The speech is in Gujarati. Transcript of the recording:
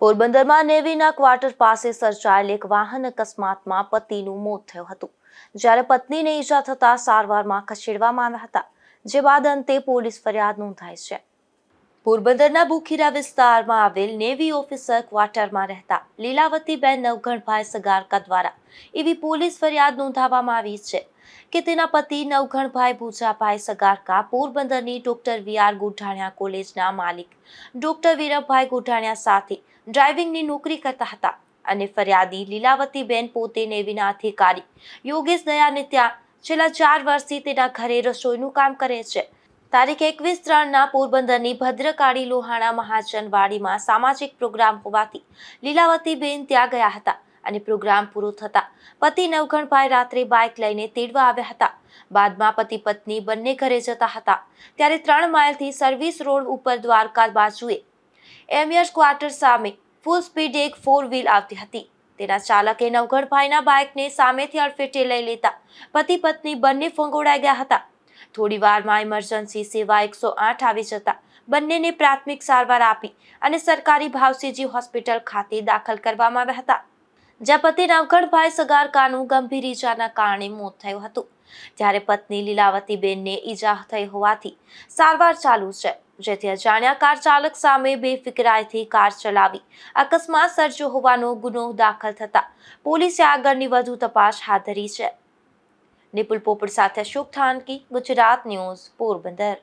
પોરબંદરમાં નેવીના ક્વાર્ટર પાસે સર્જાયેલ એક વાહન અકસ્માતમાં પતિનું મોત થયું હતું, જ્યારે પત્નીને ઈજા થતા સારવારમાં ખસેડવામાં આવ્યા હતા, જે બાદ અંતે પોલીસ ફરિયાદ નોંધાઈ છે. પોરબંદરના બુખીરા વિસ્તારમાં આવેલ નેવી ઓફિસર ક્વાર્ટરમાં રહેતા લીલાવતીબેન નવઘણભાઈ સગારકા દ્વારા એવી પોલીસ ફરિયાદ નોંધાવવામાં આવી છે કે તેના પતિ નવઘણભાઈ ભુજાભાઈ સગારકા પોરબંદરની ડોક્ટર વી.આર. ગોઢાણીયા કોલેજના માલિક ડોક્ટર વીરભાઈ ગોઢાણીયા સાથે ડ્રાઇવિંગની નોકરી કરતા હતા અને ફરિયાદી લીલાવતીબેન પોતે નેવીના અધિકારી યોગેશ દયાને ત્યાં છેલ્લા 4 વર્ષથી તેના ઘરે રસોઈનું કામ કરે છે. તારીખ 21/3ના પોરબંદરની ભદ્રકાળી લોહાણા મહાજનવાડીમાં સામાજિક પ્રોગ્રામ હોવાથી લીલાવતીબેન ત્યાં ગયા હતા અને પ્રોગ્રામ પૂરો થતા પતિ નવઘણભાઈ રાત્રે બાઇક લઈને તેડવા આવ્યા હતા. બાદમાં પતિ પત્ની બંને ઘરે જતા હતા ત્યારે 3 માઇલથી સર્વિસ રોડ ઉપર દ્વારકા બાજુએ એમિયર્સ ક્વાર્ટર સામે ફૂલ સ્પીડે એક 4 વ્હીલ આવતી હતી. તેના ચાલકે નવઘણભાઈના બાઇકને સામેથી અડફેટે લઈ લેતા પતિ પત્ની બંને ફંગોળાઈ ગયા હતા. થોડી વારમાં ઇમરજન્સી સેવા 108 આવી જતા બંનેને પ્રાથમિક સારવાર આપી અને સરકારી ભાવસીજી હોસ્પિટલ ખાતે દાખલ કરવામાં આવ્યા હતા, જ્યાં પતિ નવઘણભાઈ સગારકાનું ગંભીર ઈજાના કારણે મોત થયું હતું. ત્યારે પત્ની લીલાવતીબેનને ઈજા થઈ હોવાથી સારવાર ચાલુ છે, જેથી અજાણ્યા કાર ચાલક સામે બેફિકરાઈથી કાર ચલાવી અકસ્માત સર્જ્યો હોવાનો ગુનો દાખલ થતા પોલીસે આગળની વધુ તપાસ હાથ ધરી છે. નિપુલ પોપટ સાથે અશોક થાનકી, ગુજરાત ન્યૂઝ, પોરબંદર.